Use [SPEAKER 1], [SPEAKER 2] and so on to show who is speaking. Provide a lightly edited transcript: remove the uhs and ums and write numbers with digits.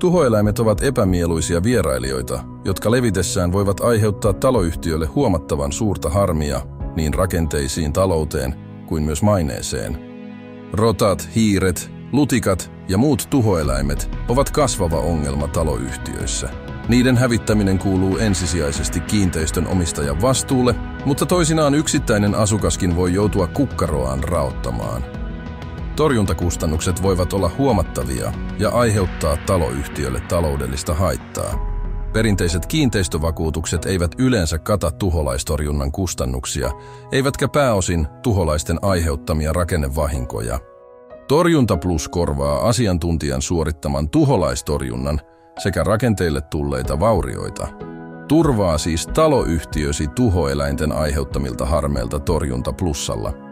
[SPEAKER 1] Tuhoeläimet ovat epämieluisia vierailijoita, jotka levitessään voivat aiheuttaa taloyhtiölle huomattavan suurta harmia niin rakenteisiin, talouteen kuin myös maineeseen. Rotat, hiiret, lutikat ja muut tuhoeläimet ovat kasvava ongelma taloyhtiöissä. Niiden hävittäminen kuuluu ensisijaisesti kiinteistön omistajan vastuulle, mutta toisinaan yksittäinen asukaskin voi joutua kukkaroaan raottamaan. Torjuntakustannukset voivat olla huomattavia ja aiheuttaa taloyhtiölle taloudellista haittaa. Perinteiset kiinteistövakuutukset eivät yleensä kata tuholaistorjunnan kustannuksia, eivätkä pääosin tuholaisten aiheuttamia rakennevahinkoja. Torjunta Plus korvaa asiantuntijan suorittaman tuholaistorjunnan sekä rakenteille tulleita vaurioita. Turvaa siis taloyhtiösi tuhoeläinten aiheuttamilta harmeilta Torjunta Plusalla.